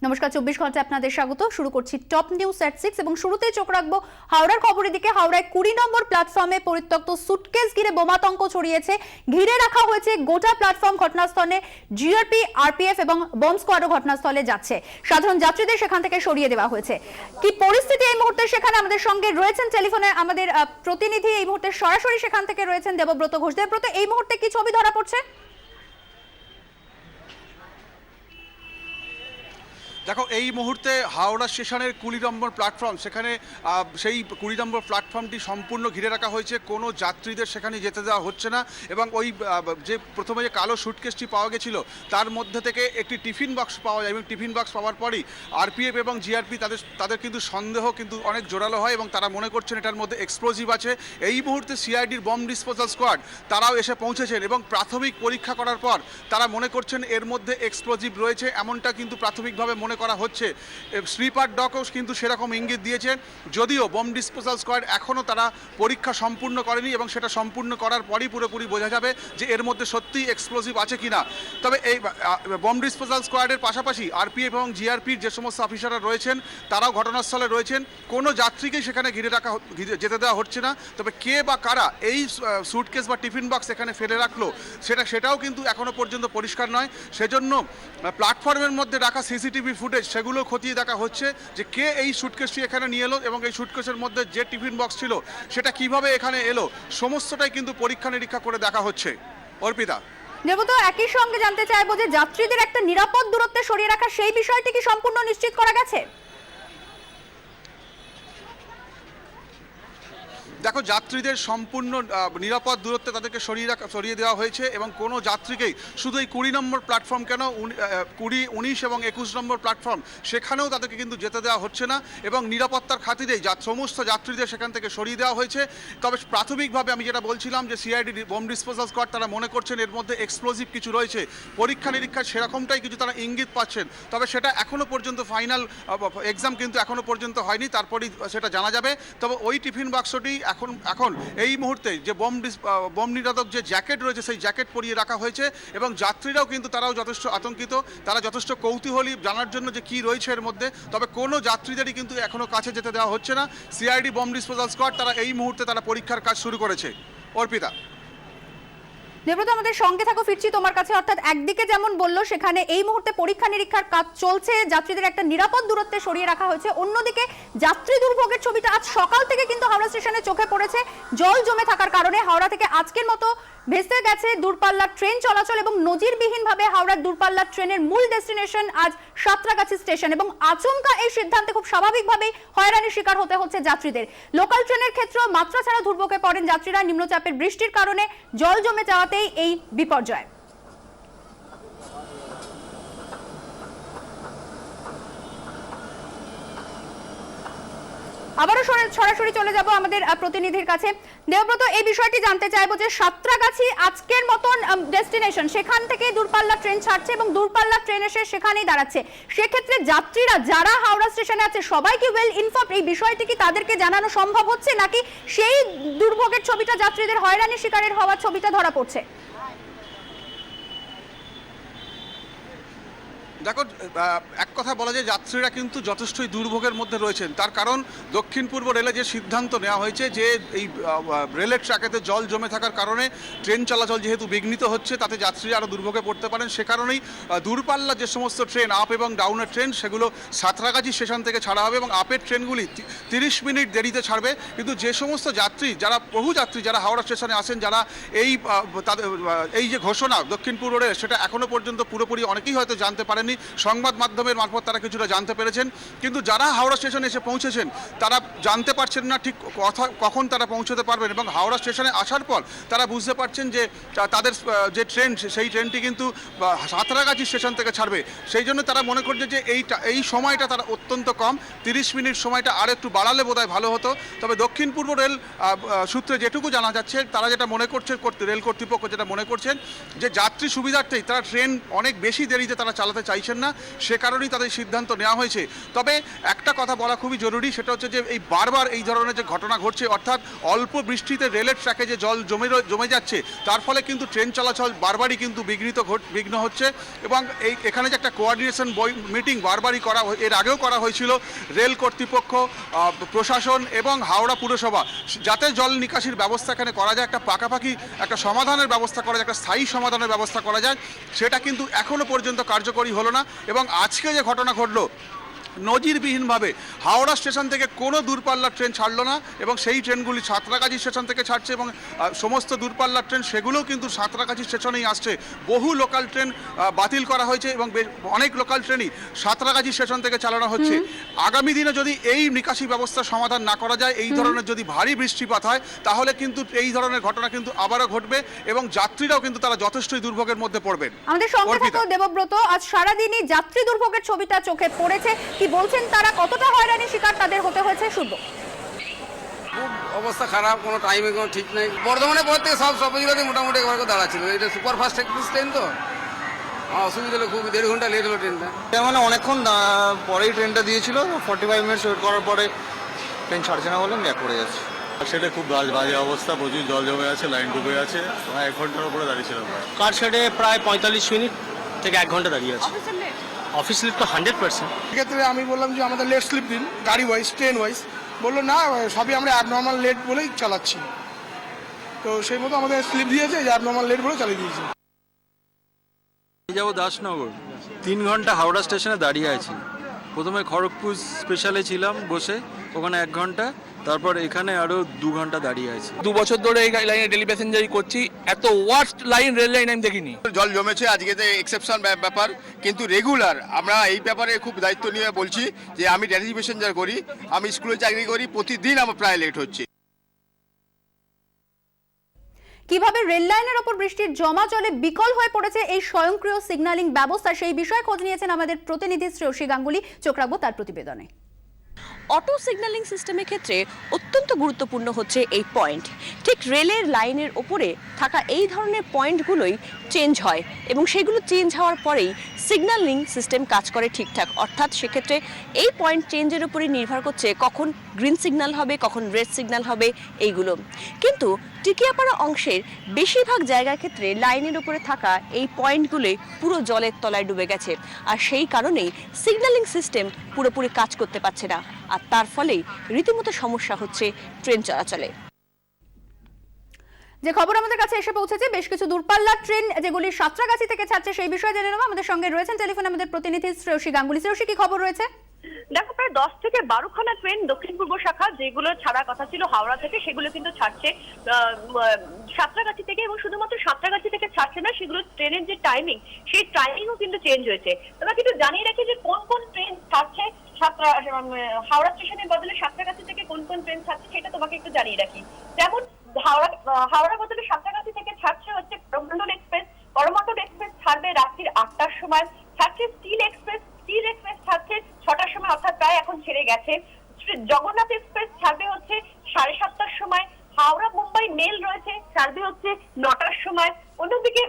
নমস্কার, 24 ঘন্টা আপনাদের স্বাগত। শুরু করছি টপ নিউজ এট 6 এবং শুরুতেই চোখ রাখবো হাওড়ার খবরের দিকে। হাওড়ায় 20 নম্বর প্ল্যাটফর্মে পরিত্যক্ত সুটকেস ঘিরে বোমাতঙ্ক ছড়িয়েছে। ঘিরে রাখা হয়েছে গোটা প্ল্যাটফর্ম। ঘটনাস্থলে জিআরপি, আরপিএফ এবং বম্ব স্কোয়াডও ঘটনাস্থলে যাচ্ছে। সাধারণ যাত্রীদের সেখান থেকে সরিয়ে দেওয়া হয়েছে। কি পরিস্থিতি এই মুহূর্তে সেখানে? আমাদের সঙ্গে রয়েছেন টেলিফোনে আমাদের প্রতিনিধি, এই মুহূর্তে সরাসরি সেখান থেকে রয়েছেন দেবব্রত ঘোষ। দেবব্রত, এই মুহূর্তে কি ছবি ধরা পড়ছে? দেখো, এই মুহূর্তে হাওড়া স্টেশনের 20 নম্বর প্ল্যাটফর্ম, সেখানে সেই 20 নম্বর প্ল্যাটফর্মটি সম্পূর্ণ ঘিরে রাখা হয়েছে। কোনো যাত্রীদের সেখানে যেতে দেওয়া হচ্ছে না। এবং ওই যে প্রথমে যে কালো সুটকেসটি পাওয়া গেছিল তার মধ্যে থেকে একটি টিফিন বক্স পাওয়া যায় এবং টিফিন বক্স পাওয়ার পরই আরপিএফ এবং জিআরপি তাদের কিন্তু সন্দেহ কিন্তু অনেক জোরালো হয় এবং তারা মনে করছেন এটার মধ্যে এক্সপ্লোজিভ আছে। এই মুহূর্তে সিআইডির বম্ব ডিসপোজাল স্কোয়াড তারাও এসে পৌঁছেছেন এবং প্রাথমিক পরীক্ষা করার পর তারা মনে করছেন এর মধ্যে এক্সপ্লোজিভ রয়েছে, এমনটা কিন্তু প্রাথমিকভাবে মনে করা হচ্ছে। স্লিপার ডকও কিন্তু সেরকম ইঙ্গিত দিয়েছেন, যদিও বম্ব ডিসপোজাল স্কোয়াড এখনও তারা পরীক্ষা সম্পূর্ণ করেনি এবং সেটা সম্পূর্ণ করার পরই পুরোপুরি বোঝা যাবে যে এর মধ্যে সত্যিই এক্সপ্লোজিভ আছে কিনা। তবে এই বম্ব ডিসপোজাল স্কোয়াডের পাশাপাশি আরপিএফ এবং জিআরপির যে সমস্ত অফিসাররা রয়েছেন তারাও ঘটনাস্থলে রয়েছেন। কোনো যাত্রীকেই সেখানে যেতে দেওয়া হচ্ছে না। তবে কে বা কারা এই সুটকেস বা টিফিন বক্স এখানে ফেলে রাখলো সেটাও কিন্তু এখনও পর্যন্ত পরিষ্কার নয়। সেজন্য প্ল্যাটফর্মের মধ্যে রাখা সিসিটিভি ফুটেজ সেগুলো খতিয়ে দেখা হচ্ছে যে কে এই সুটকেসটি এখানে নিয়ে এলো এবং এই সুটকেসের মধ্যে যে টিফিন বক্স ছিল সেটা কিভাবে এখানে এলো, সমস্তটাই কিন্তু পরীক্ষা নিরীক্ষা করে দেখা হচ্ছে। অর্পিতা, দেবব্রত, একই সঙ্গে জানতে চাইবো যে যাত্রীদের একটা নিরাপদ দূরত্বে সরিয়ে রাখা সেই বিষয়টি কি সম্পূর্ণ নিশ্চিত করা গেছে? দেখো, যাত্রীদের সম্পূর্ণ নিরাপদ দূরত্বে তাদেরকে সরিয়ে দেওয়া হয়েছে এবং কোনো যাত্রীকেই শুধু এই 20 নম্বর প্ল্যাটফর্ম কেন, 20, 19 এবং 21 নম্বর প্ল্যাটফর্ম সেখানেও তাদেরকে কিন্তু যেতে দেওয়া হচ্ছে না এবং নিরাপত্তার খাতিরেই সমস্ত যাত্রীদের সেখান থেকে সরিয়ে দেওয়া হয়েছে। তবে প্রাথমিকভাবে আমি যেটা বলছিলাম যে সিআইডি বম্ব ডিসপোজাল স্কোয়াড তারা মনে করছেন এর মধ্যে এক্সপ্লোজিভ কিছু রয়েছে। পরীক্ষা নিরীক্ষা সেরকমটাই কিছু তারা ইঙ্গিত পাচ্ছেন। তবে সেটা এখনও পর্যন্ত ফাইনাল এক্সাম কিন্তু এখনও পর্যন্ত হয়নি, তারপরেই সেটা জানা যাবে। তবে ওই টিফিন বাক্সটি এখন এই মুহূর্তে যে বম নিরোধক যে জ্যাকেট রয়েছে সেই জ্যাকেট পরিয়ে রাখা হয়েছে এবং যাত্রীরাও কিন্তু তারাও যথেষ্ট আতঙ্কিত, তারা যথেষ্ট কৌতূহলী জানার জন্য যে কি রয়েছে এর মধ্যে। তবে কোনো যাত্রীদেরই কিন্তু এখনো কাছে যেতে দেওয়া হচ্ছে না। সিআইডি বম ডিসপোজাল স্কোয়াড তারা এই মুহূর্তে তারা পরীক্ষার কাজ শুরু করেছে। অর্পিতা, দেবব্রত, আমাদের সঙ্গে থাকো, ফিরছি তোমার কাছে। অর্থাৎ একদিকে যেমন বললো সেখানে এই মুহূর্তে পরীক্ষা নিরীক্ষার কাজ চলছে, যাত্রীদের একটা নিরাপদ দূরত্বে সরিয়ে রাখা হয়েছে। অন্যদিকে যাত্রী দুর্ভোগের ছবিটা আজ সকাল থেকে কিন্তু হাওড়া স্টেশনে চোখে পড়েছে। জল জমে থাকার কারণে হাওড়া থেকে আজকের মতো ভেসে গেছে দূরপাল্লার ট্রেন চলাচল এবং নজিরবিহীনভাবে হাওড়ার দূরপাল্লার ট্রেনের মূল ডেস্টিনেশন আজ সাঁতরাগাছি স্টেশন এবং আচমকা এই সিদ্ধান্তে খুব স্বাভাবিকভাবেই হয়রানির শিকার হতে হচ্ছে যাত্রীদের। লোকাল ট্রেনের ক্ষেত্রেও মাত্রা ছাড়া দুর্ভোগে পড়েন যাত্রীরা। নিম্নচাপের বৃষ্টির কারণে জল জমে যাওয়াতেই এই বিপর্যয়। আবারও সরাসরি চলে যাব আমাদের প্রতিনিধির কাছে। দেবব্রত, এই বিষয়টি জানতে চাইবো যে সাঁতরাগাছি আজকের মতন ডেস্টিনেশন, সেখান থেকে দূরপাল্লা ট্রেন ছাড়ছে এবং দূরপাল্লা ট্রেন এসে সেখানেই দাঁড়াচ্ছে। সেক্ষেত্রে যাত্রীরা যারা হাওড়া স্টেশনে আছে সবাই কি ওয়েল ইনফর্মড? এই বিষয়টি কি তাদেরকে জানানো সম্ভব হচ্ছে নাকি সেই দুর্ভোগের ছবিটা, যাত্রীদের হয়রানির শিকারের হওয়ার ছবিটা ধরা পড়ছে? দেখো, এক কথা বলা যায় যাত্রীরা কিন্তু যথেষ্টই দুর্ভোগের মধ্যে রয়েছেন। তার কারণ দক্ষিণ পূর্ব রেলে যে সিদ্ধান্ত নেওয়া হয়েছে যে এই রেলের ট্র্যাকেতে জল জমে থাকার কারণে ট্রেন চলাচল যেহেতু বিঘ্নিত হচ্ছে, তাতে যাত্রীরা আরও দুর্ভোগে পড়তে পারেন। সে কারণেই দূরপাল্লা যে সমস্ত ট্রেন, আপ এবং ডাউনের ট্রেন, সেগুলো সাঁতরাগাছি স্টেশন থেকে ছাড়া হবে এবং আপের ট্রেনগুলি 30 মিনিট দেরিতে ছাড়বে। কিন্তু যে সমস্ত যাত্রী, বহু যাত্রী যারা হাওড়া স্টেশনে আসেন, যারা এই যে ঘোষণা দক্ষিণ পূর্ব রেল, সেটা এখনও পর্যন্ত পুরোপুরি অনেকেই হয়তো জানতে পারেন, সংবাদ মাধ্যমের মারফত তারা কিছুটা জানতে পেরেছেন। কিন্তু যারা হাওড়া স্টেশনে এসে পৌঁছেছেন তারা জানতে পারছেন না ঠিক কখন তারা পৌঁছতে পারবেন এবং হাওড়া স্টেশনে আসার পর তারা বুঝতে পারছেন যে তাদের যে ট্রেন, সেই ট্রেনটি কিন্তু সাঁতরাগাছি স্টেশন থেকে ছাড়বে। সেই জন্য তারা মনে করছে যে এই সময়টা তারা অত্যন্ত কম, 30 মিনিট সময়টা আর একটু বাড়ালে বোধহয় ভালো হতো। তবে দক্ষিণ পূর্ব রেল সূত্রে যেটুকু জানা যাচ্ছে, তারা যেটা মনে করছে, রেল কর্তৃপক্ষ যেটা মনে করছেন যে যাত্রী সুবিধার্থেই তারা ট্রেন অনেক বেশি দেরিতে তারা চালাতে চাই চাইছেন না, সে কারণেই তাদের সিদ্ধান্ত নেওয়া হয়েছে। তবে একটা কথা বলা খুবই জরুরি, সেটা হচ্ছে যে এই বারবার এই ধরনের যে ঘটনা ঘটছে, অর্থাৎ অল্প বৃষ্টিতে রেলের ট্র্যাকে যে জল জমে যাচ্ছে, তার ফলে কিন্তু ট্রেন চলাচল বারবারই কিন্তু বিঘ্ন হচ্ছে। এবং এখানে যে একটা কোঅর্ডিনেশন মিটিং বারবারই এর আগেও করা হয়েছিল রেল কর্তৃপক্ষ, প্রশাসন এবং হাওড়া পুরসভা, যাতে জল নিকাশির ব্যবস্থা এখানে করা যায়, একটা পাকাপাকি একটা সমাধানের ব্যবস্থা করা যায়, একটা স্থায়ী সমাধানের ব্যবস্থা করা যায়, সেটা কিন্তু এখনো পর্যন্ত কার্যকরী হলো না। এবং আজকে যে ঘটনা ঘটলো, নজিরবিহীনভাবে হাওড়া স্টেশন থেকে কোনো দূরপাল্লার ট্রেন ছাড়লো না, এবং সেই ট্রেনগুলি সাঁতরাগাছি স্টেশন থেকে ছাড়ছে, এবং সমস্ত দূরপাল্লার ট্রেন সেগুলোও কিন্তু সাঁতরাগাছি স্টেশনেই আসছে। বহু লোকাল ট্রেন বাতিল করা হয়েছে এবং অনেক লোকাল ট্রেনই সাঁতরাগাছি স্টেশন থেকে চালানো হচ্ছে। আগামী দিনে যদি এই নিকাশি ব্যবস্থার সমাধান না করা যায়, এই ধরনের যদি ভারী বৃষ্টিপাত হয়, তাহলে কিন্তু এই ধরনের ঘটনা কিন্তু আবারও ঘটবে এবং যাত্রীরাও কিন্তু তারা যথেষ্টই দুর্ভোগের মধ্যে পড়বেন। আমাদের সঙ্গে থাকো দেবব্রত, আজ সারাদিনই যাত্রী দুর্ভোগের ছবিটা চোখে পড়েছে, কি বলছেন তারা, কতটা হয়রানি শিকার তাদের হতে হয়েছে শুনবো। খুব অবস্থা খারাপ, কোনো টাইমে কোনো ঠিক নেই। বর্ধমানে পর থেকে সব জায়গাতে মোটামুটি একবার করে দাঁড়াচ্ছিল। এটা সুপারফাস্ট এক্সপ্রেস ট্রেন, তো আমার অসুবিধা হলো, খুব 1.5 ঘন্টা লেট হলো ট্রেনটা। মানে অনেকক্ষণ পরেই ট্রেনটা দিয়েছিল, 45 মিনিটস ওয়েট করার পরে ট্রেন ছাড়ছে না বলে ব্যাক করে যাচ্ছে। সেটা খুব বাজে অবস্থা, প্রচুর জল জমে আছে, লাইন ডুবে আছে, 1 ঘন্টার উপরে দাঁড়িয়েছিলাম। কার শেডে প্রায় 45 মিনিট থেকে 1 ঘন্টা দাঁড়িয়ে আছে। অফিস লিভ তো 100%। সেক্ষেত্রে আমি বললাম যে আমাদের লেট স্লিপ দিন, গাড়ি ওয়াইজ ট্রেন ওয়াইজ। বললো না, সবই আমরা অ্যাবনর্মাল লেট বলেই চালাচ্ছি। তো সেই মতো আমাদের স্লিপ দিয়েছে যে অ্যাবনর্মাল লেট বলে চালিয়ে দিয়েছি। যাবো দাসনগর, 3 ঘন্টা হাওড়া স্টেশনে দাঁড়িয়ে আছি। প্রথমে খড়গপুর স্পেশালে ছিলাম বসে, ওখানে 1 ঘন্টা, তারপর এখানে আরো 2 ঘন্টা দাঁড়িয়ে আছি। 2 বছর ধরে এই লাইনে ডেলি প্যাসেঞ্জারি করছি, এত ওয়ার্স্ট লাইন রেল লাইন আমি দেখিনি। জল জমেছে, আজকে তো এক্সেপশন ব্যাপার, কিন্তু রেগুলার আমরা এই ব্যাপারে খুব দায়িত্ব নিয়ে বলছি যে আমি ডেলি প্যাসেঞ্জার করি, আমি স্কুলে চাকরি করি, প্রতিদিন আমার প্রায় লেট হচ্ছে। কিভাবে রেল লাইনের ওপর বৃষ্টির জমা জলে বিকল হয়ে পড়েছে এই স্বয়ংক্রিয় সিগন্যালিং ব্যবস্থা, সেই বিষয়ে খোঁজ নিয়েছেন আমাদের প্রতিনিধি শ্রেয়সী গাঙ্গুলি। চোখ রাখবো তার প্রতিবেদনে। অটো সিগন্যালিং সিস্টেমের ক্ষেত্রে অত্যন্ত গুরুত্বপূর্ণ হচ্ছে এই পয়েন্ট। ঠিক রেলের লাইনের ওপরে থাকা এই ধরনের পয়েন্টগুলোই চেঞ্জ হয়, এবং সেগুলো চেঞ্জ হওয়ার পরেই সিগন্যালিং সিস্টেম কাজ করে ঠিকঠাক। অর্থাৎ সেক্ষেত্রে এই পয়েন্ট চেঞ্জের উপরই নির্ভর করছে কখন গ্রিন সিগন্যাল হবে, কখন রেড সিগন্যাল হবে এইগুলো। কিন্তু টিকিয়াপাড়া অংশের বেশিরভাগ জায়গার ক্ষেত্রে লাইনের উপরে থাকা এই পয়েন্টগুলোই পুরো জলের তলায় ডুবে গেছে, আর সেই কারণেই সিগন্যালিং সিস্টেম পুরোপুরি কাজ করতে পারছে না, আর তার ফলেই রীতিমতো সমস্যা হচ্ছে ট্রেন চলাচলে। যে খবর আমাদের কাছে এসে পৌঁছেছে, বেশ কিছু দূরপাল্লার ট্রেন যেগুলি সাঁতরাগাছি থেকে ছাড়ছে, সেই বিষয়ে জেনে নেব। আমাদের সঙ্গে রয়েছেন টেলিফোনে আমাদের প্রতিনিধি শ্রেয়সী গাঙ্গুলি। শ্রেয়সী, কি খবর রয়েছে? দেখো, প্রায় 10 থেকে 12 খানা ট্রেন দক্ষিণ পূর্ব শাখা যেগুলো ছাড়ার কথা ছিল হাওড়া থেকে, সেগুলো কিন্তু ছাড়ছে সাঁতরাগাছি থেকে, এবং শুধুমাত্র সাঁতরাগাছি থেকে ছাড়ছে না, সেগুলো ট্রেনের যে টাইমিং, সেই টাইমিংও কিন্তু চেঞ্জ হয়েছে। তোমাকে একটু জানিয়ে রাখি যে কোন কোন ট্রেন ছাড়ছে হাওড়া স্টেশনের বদলে সাঁতরাগাছি থেকে, কোন কোন ট্রেন ছাড়ছে সেটা তোমাকে একটু জানিয়ে রাখি। যেমন হাওড়া বদলে সাঁতরাগাছি থেকে ছাড়ছে হচ্ছে করমণ্ডল এক্সপ্রেস। করমণ্ডল এক্সপ্রেস ছাড়বে রাত্রির 8টার সময়। ছাড়ছে স্টিল এক্সপ্রেস। স্টিল এক্সপ্রেস ছাড়ছে 6টার সময়, অর্থাৎ প্রায় এখন ছেড়ে গেছে। জগন্নাথ এক্সপ্রেস ছাড়বে হচ্ছে 7:30টার সময়। হাওড়া মুম্বাই মেল রয়েছে, ছাড়বে হচ্ছে 9টার সময়। অন্যদিকে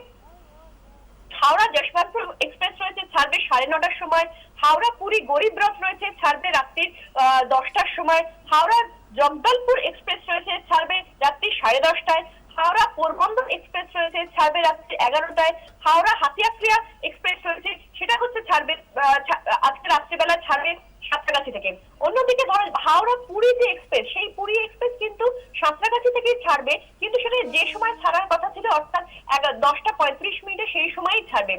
হাওড়া যশবন্তপুর এক্সপ্রেস রয়েছে, ছাড়বে 9:30টার সময়। হাওড়া পুরী গরিব রথ রয়েছে, ছাড়বে রাত্রির 10টার সময়। হাওড়া জগদলপুর এক্সপ্রেস রয়েছে, ছাড়বে রাত্রি 10:30টায়। হাওড়া পোরবন্দর এক্সপ্রেস রয়েছে, ছাড়বে রাত্রি 11টায়। হাওড়া হাতিয়াক্রিয়া এক্সপ্রেস রয়েছে, সেটা হচ্ছে ছাড়বে আজকে রাত্রিবেলা, ছাড়বে সাঁতরাগাছি থেকে। অন্যদিকে ধরো হাওড়া পুরী যে এক্সপ্রেস, সেই পুরী এক্সপ্রেস কিন্তু সাঁতরাগাছি থেকে ছাড়বে, কিন্তু সেটা যে সময় ছাড়ার কথা ছিল, অর্থাৎ 10:35 সেই সময়ই ছাড়বে।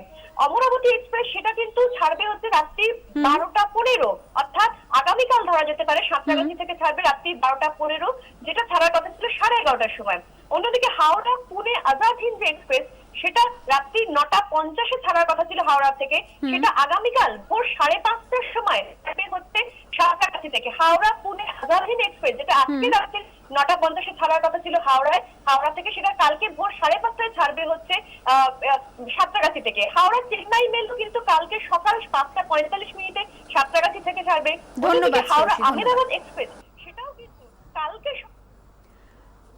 অমরাবতী এক্সপ্রেস সেটা কিন্তু ছাড়বে হচ্ছে রাত্রি 12:15, অর্থাৎ আগামীকাল ধরা যেতে পারে। সাঁতরাগাছি থেকে ছাড়বে রাত্রি 12:15, যেটা ছাড়ার কথা ছিল 11:30টার সময়। অন্যদিকে হাওড়া পুনে আজাদ হিন্দ যে এক্সপ্রেস, সেটা রাত্রি 9:50 ছাড়ার কথা ছিল হাওড়া থেকে, সেটা আগামীকাল ভোর 5:30টার সময় ছাড়বে হচ্ছে সাঁতরাগাছি থেকে। হাওড়া পুনে আজাদ হিন্দ এক্সপ্রেস, যেটা আজকে রাত্রি 9:50 ছাড়ার কথা ছিল হাওড়া থেকে, সেটা কালকে ভোর 5:30টায় ছাড়বে হচ্ছে সাঁতরাগাছি থেকে। হাওড়া চেন্নাই মেলও কিন্তু কালকে সকাল 5:45 সাঁতরাগাছি থেকে ছাড়বে। হাওড়া আহমেদাবাদ এক্সপ্রেস, সেটাও কিন্তু কালকে।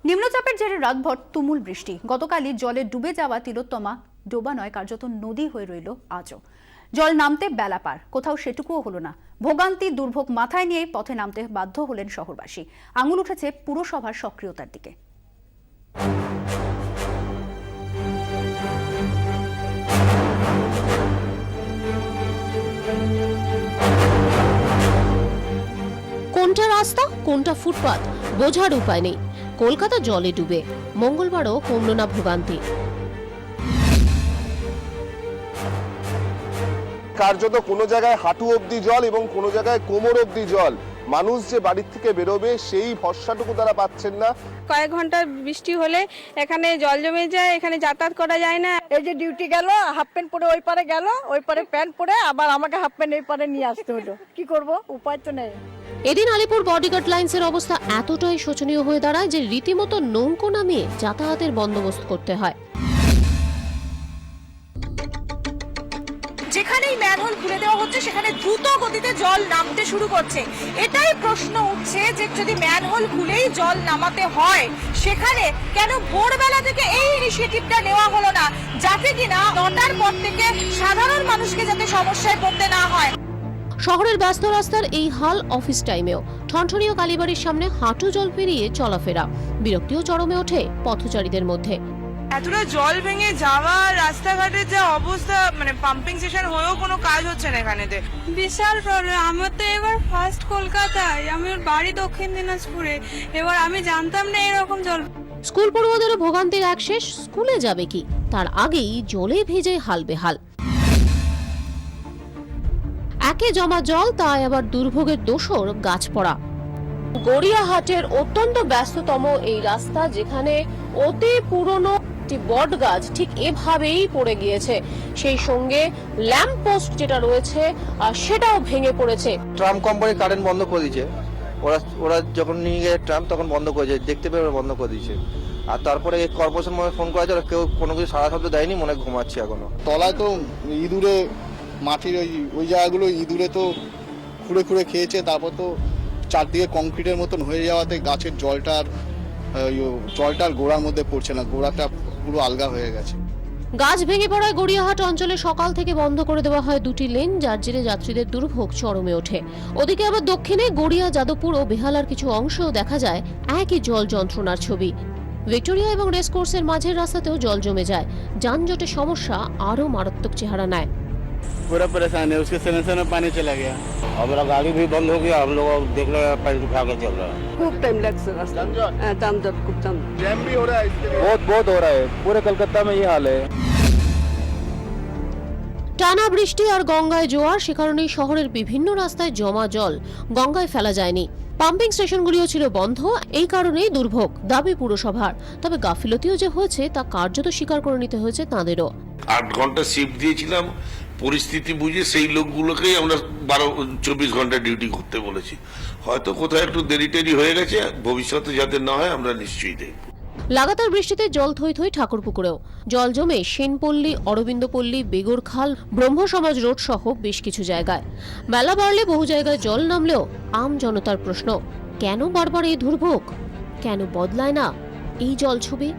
নিম্নচাপের জেরে রাতভর তুমুল বৃষ্টি। গতকালই জলে ডুবে যাওয়া তিলোত্তমা ডোবা নয়, কার্যত নদী হয়ে রইল আজও। জল নামতে বেলা পার, কোথাও সেটুকুও হলো না। ভোগান্তি দুর্ভোগ মাথায় নিয়েই পথে নামতে বাধ্য হলেন শহরবাসী। আঙুল উঠেছে পুরসভার সক্রিয়তার দিকে। কোনটা রাস্তা কোনটা ফুটপাত বোঝার উপায় নেই। কলকাতা জলে ডুবে, মঙ্গলবারও কমল না ভোগান্তি। কার্যত কোনো জায়গায় হাঁটু অবধি জল এবং কোনো জায়গায় কোমর অবধি জল। মানুষ যে বাড়ির থেকে বেরোবে সেই ভরসাটুকু তারা পাচ্ছেন না। কয়েক ঘন্টা বৃষ্টি হলে এখানে জল জমে যায়, এখানে যাতায়াত করা যায় না। এই যে ডিউটি গেল, হাফ প্যান্ট পরে ওই পারে গেল, ওই পারে প্যান্ট পরে আবার আমাকে হাফ প্যান্ট এই পারে নিয়ে আসতে হলো। কি করব, উপায় তো নেই। এদিন আলিপুর বডিগার্ড লাইন্সের অবস্থা এতটাই শোচনীয় হয়ে দাঁড়ায় যে রীতিমতো নৌকো নামিয়ে যাতায়াতের বন্দোবস্ত করতে হয়। যেখানেই ম্যানহোল খুলে দেওয়া হচ্ছে সেখানে দ্রুত গতিতে জল নামতে শুরু করছে। এটাই প্রশ্ন উঠছে যে যদি ম্যানহোল খুলেই জল নামাতে হয় সেখানে কেন ভোরবেলা থেকে এই ইনিশিয়েটিভটা নেওয়া হলো না, যাতে কিনা 9টার পর থেকে সাধারণ মানুষকে যাতে সমস্যায় পড়তে না হয়। শহরের ব্যস্ত রাস্তার এই হাল অফিস টাইমেও। ঠনঠনীয় কালীবাড়ির সামনে হাঁটু জল পেরিয়ে চলাফেরা, বিরক্তিও চরমে ওঠে পথচারীদের মধ্যে। এতটা জল ভেঙে যাওয়া, রাস্তাঘাটের যে অবস্থা, মানে পাম্পিং স্টেশন হয়েও কোনো কাজ হচ্ছে না এখানেতে। বিশাল প্রবলেম। আমার তো এবার ফার্স্ট কলকাতায়, আমার বাড়ি দক্ষিণ দিনাজপুরে। এবার আমি জানতাম না এরকম জল। স্কুল পড়ুয়াদেরও ভোগান্তির এক শেষ, স্কুলে যাবে কি তার আগেই জলে ভিজে হাল বেহাল। একে জমা জল, তাই আবার দুর্ভোগের দোসর গাছ পড়া। গড়িয়াহাটের অত্যন্ত ব্যস্ততম এই রাস্তা, যেখানে অতি পুরনো একটি বট গাছ ঠিক এভাবেই পড়ে গিয়েছে। সেই সঙ্গে ল্যাম্প পোস্ট যেটা রয়েছে সেটাও ভেঙে পড়েছে। ট্রাম কোম্পানি কারেন্ট বন্ধ করে দিয়েছে। ওরা যখন নিয়ে গিয়ে ট্রাম তখন বন্ধ করেছে, দেখতে পেয়ে বন্ধ করে দিয়েছে। আর তারপরে কর্পোরেশন ফোন করা যায়, কেউ কোনো কিছু সারা শব্দ দেয়নি, মনে ঘুমাচ্ছে এখনো। তলায় তো ইঁদুরে, মাটির ওই জায়গাগুলো ইঁদুরে তো খুঁড়ে খুঁড়ে খেয়েছে। তারপর তো চারদিকে কংক্রিটের মতন হয়ে যাওয়াতে গাছের জলটার গোড়ার মধ্যে পড়ছে না, গোড়াটা পুরো আলগা হয়ে গেছে। গাছ ভেঙে পড়ায় গড়িয়াহাট অঞ্চলে সকাল থেকে বন্ধ করে দেওয়া হয় দুটি লেন, যার জেরে যাত্রীদের দুর্ভোগ চরমে ওঠে। ওদিকে আবার দক্ষিণে গড়িয়া, যাদবপুর ও বেহালার কিছু অংশেও দেখা যায় একই জল যন্ত্রণার ছবি। ভিক্টোরিয়া এবং রেসকোর্সের মাঝের রাস্তাতেও জল জমে যায়, যানজটের সমস্যা আরও মারাত্মক চেহারা নেয়। पूरा परेशान है, उसके सिलेंडर में पानी चला गया। हमारा गाड़ी भी बंद हो गया, हम लोग देख रहे हैं पानी उठा के चल रहा है। खूब टाइम लगता है, जामजट खूब जैम भी हो रहा है, बहुत हो रहा है। पूरे कलकत्ता में ये हाल है। টানা বৃষ্টি আর গঙ্গায় জোয়ার, সে কারণেই শহরের বিভিন্ন রাস্তায় জমা জল গঙ্গায় ফেলা যায়নি। পাম্পিং স্টেশনগুলিও ছিল বন্ধ, এই কারণেই দুর্ভোগ দাবি পুরসভার। তবে গাফিলতিও যে হয়েছে তা কার্যত স্বীকার করে নিতে হয়েছে তাঁদেরও। 8 ঘন্টা শিফট দিয়েছিলাম, পরিস্থিতি বুঝে সেই লোকগুলোকেই আমরা 24 ঘন্টা ডিউটি করতে বলেছি। হয়তো কোথাও একটু দেরি টেরি হয়ে গেছে, ভবিষ্যতে যাতে না হয় আমরা নিশ্চয়ই দেখব। লাগাতার বৃষ্টিতে জল থই থই ঠাকুরপুকুরেও। জল জমে সেনপল্লী, অরবিন্দপল্লী, বেগরখাল, ব্রহ্মসমাজ রোড সহ বেশ কিছু জায়গায়। মেলা বাড়লে বহু জায়গায় জল নামলেও আম জনতার প্রশ্ন, কেন বারবার এই দুর্ভোগ? কেন বদলায় না এই জল ছবি?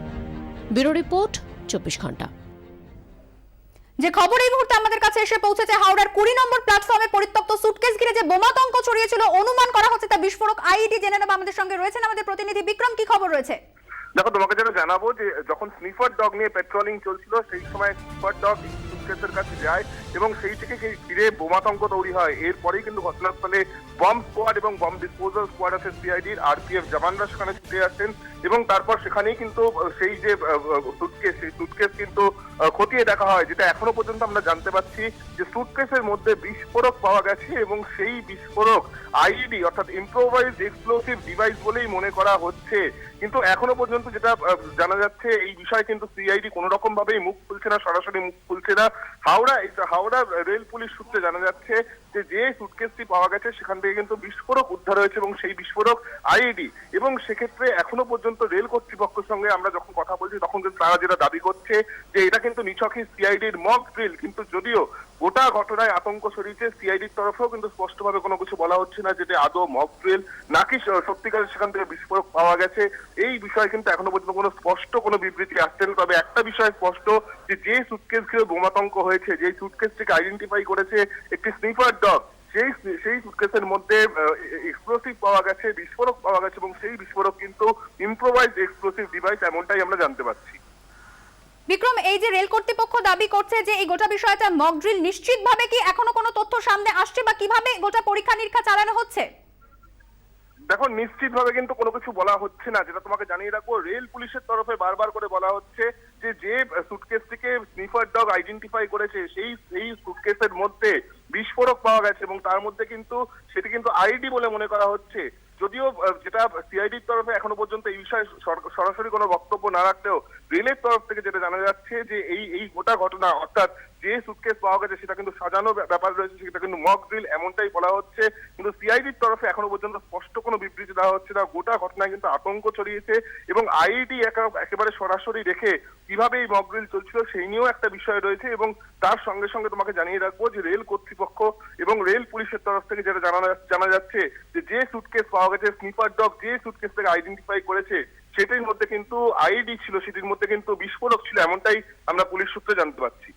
ব্যুরো রিপোর্ট, 24 ঘন্টা। যে খবর এই মুহূর্তে আমাদের কাছে এসে পৌঁছেছে, হাওড়ার 20 নম্বর প্ল্যাটফর্মে পরিত্যক্ত সুটকেস ঘিরে যে বোমাতঙ্ক ছড়িয়েছিল, অনুমান করা হচ্ছে তা বিস্ফোরক আইইডি। জেনে নেব, আমাদের সঙ্গে রয়েছেন আমাদের প্রতিনিধি বিক্রম। কি খবর রয়েছে? দেখো, তোমাকে যেটা জানাবো যে যখন স্নিফার ডগ নিয়ে পেট্রোলিং চলছিল সেই সময় স্নিফার ডগ সুটকেসের কাছে যায় এবং সেই থেকে ঘিরে বোমাতঙ্ক তৈরি হয়। এরপরেই কিন্তু ঘটনাস্থলে বম্ব স্কোয়াড এবং বম্ব ডিসপোজাল স্কোয়াড আছে সিআইডির, আরপিএফ জওয়ানরা সেখানে ছুটে আসেন এবং তারপর সেখানেই কিন্তু সেই যে সুটকেস কিন্তু খতিয়ে দেখা হয়, যেটা এখনো পর্যন্ত আমরা জানতে পারছি যে সুটকেসের মধ্যে বিস্ফোরক পাওয়া গেছে এবং সেই বিস্ফোরক আইইডি অর্থাৎ ইম্প্রোভাইজড এক্সপ্লোসিভ ডিভাইস বলেই মনে করা হচ্ছে। কিন্তু এখনো পর্যন্ত যেটা জানা যাচ্ছে, এই বিষয়ে কিন্তু সিআইডি কোনো রকম ভাবেই মুখ খুলছে না, সরাসরি মুখ খুলছে না। হাওড়া রেল পুলিশ সূত্রে জানা যাচ্ছে যে সুটকেসটি পাওয়া গেছে সেখান থেকে কিন্তু বিস্ফোরক উদ্ধার হয়েছে এবং সেই বিস্ফোরক আইইডি। এবং সেক্ষেত্রে এখনো পর্যন্ত রেল কর্তৃপক্ষের সঙ্গে আমরা যখন কথা বলছি তখন কিন্তু তারা যেটা দাবি করছে যে এটা কিন্তু নিছকই সিআইডির মক ড্রিল। কিন্তু যদিও গোটা ঘটনায় আতঙ্ক ছড়িয়েছে। সিআইডির তরফেও কিন্তু স্পষ্টভাবে কোনো কিছু বলা হচ্ছে না যেটা আদৌ মক ড্রিল নাকি সত্যিকারের সেখান থেকে বিস্ফোরক পাওয়া গেছে। এই বিষয়ে কিন্তু এখনো পর্যন্ত কোনো স্পষ্ট কোনো বিবৃতি আসছে না। তবে একটা বিষয় স্পষ্ট যে সুটকেস ঘিরে বোমাতঙ্ক হয়েছে, যে সুটকেসটিকে আইডেন্টিফাই করেছে একটি স্নিফার ডগ, সেই সুটকেসের মধ্যে এক্সপ্লোসিভ পাওয়া গেছে, বিস্ফোরক পাওয়া গেছে এবং সেই বিস্ফোরক কিন্তু ইম্প্রোভাইজড এক্সপ্লোসিভ ডিভাইস, এমনটাই আমরা জানতে পারছি। বিক্রম, এই যে রেল কর্তৃপক্ষ দাবি করছে যে এই গোটা বিষয়টা মক ড্রিল, নিশ্চিতভাবে কি এখনো কোনো তথ্য সামনে আসছে বা কিভাবে গোটা পরীক্ষা নিরীক্ষা চালানো হচ্ছে? দেখো, নিশ্চিতভাবে কিন্তু কোনো কিছু বলা হচ্ছে না। যেটা তোমাকে জানিয়ে রাখবো, রেল পুলিশের তরফে বারবার করে বলা হচ্ছে যে সুটকেসটিকে স্নিফার ডগ আইডেন্টিফাই করেছে সেই সুটকেসের মধ্যে বিস্ফোরক পাওয়া গেছে এবং তার মধ্যে কিন্তু সেটি কিন্তু আইডি বলে মনে করা হচ্ছে। যদিও যেটা সিআইডির তরফে এখনো পর্যন্ত এই বিষয়ে সরাসরি কোনো বক্তব্য না রাখলেও রেলের তরফ থেকে যেটা জানা যাচ্ছে যে এই গোটা ঘটনা, অর্থাৎ যে সুটকেস পাওয়া গেছে সেটা কিন্তু সাজানো ব্যাপার রয়েছে, সেটা কিন্তু মক ড্রিল এমনটাই বলা হচ্ছে। কিন্তু সিআইডির তরফে এখনো পর্যন্ত স্পষ্ট কোনো বিবৃতি দেওয়া হচ্ছে না। গোটা ঘটনায় কিন্তু আতঙ্ক ছড়িয়েছে এবং আইডি একেবারে সরাসরি রেখে কিভাবে এই মক ড্রিল চলছিল সেই নিয়েও একটা বিষয় রয়েছে। এবং তার সঙ্গে সঙ্গে তোমাকে জানিয়ে রাখবো যে রেল কর্তৃপক্ষ এবং রেল পুলিশের তরফ থেকে যেটা জানা যাচ্ছে যে সুটকেস পাওয়া গেছে, স্নিফার ডগ যে সুটকেস থেকে আইডেন্টিফাই করেছে সেটির মধ্যে কিন্তু আইডি ছিল, সেটির মধ্যে কিন্তু বিস্ফোরক ছিল, এমনটাই আমরা পুলিশ সূত্রে জানতে পারছি।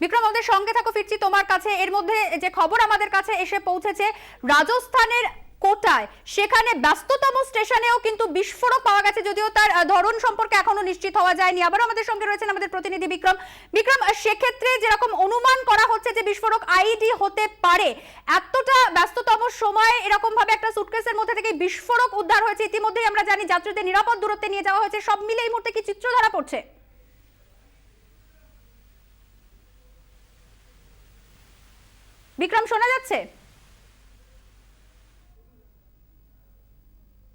বিক্রম, আমাদের সঙ্গে থাকো, ফিরছি তোমার কাছে। এর মধ্যে যে খবর আমাদের কাছে এসে পৌঁছেছে রাজস্থানের কোটায়, সেখানে ব্যস্ততম স্টেশনেও কিন্তু বিস্ফোরক পাওয়া গেছে, যদিও তার ধরন সম্পর্কে এখনো নিশ্চিত হওয়া যায়নি। আবার আমাদের সঙ্গে রয়েছেন আমাদের প্রতিনিধি বিক্রম। বিক্রম, সেক্ষেত্রে যেরকম অনুমান করা হচ্ছে যে বিস্ফোরক আইডি হতে পারে, এতটা ব্যস্ততম সময়ে এরকম ভাবে একটা সুটকেসের মধ্যে থেকে বিস্ফোরক উদ্ধার হয়েছে, ইতিমধ্যেই আমরা জানি যাত্রীদের নিরাপদ দূরত্বে নিয়ে যাওয়া হয়েছে, সব মিলে এই মুহূর্তে কি চিত্র ধরা পড়ছে? বিক্রম, শোনা যাচ্ছে?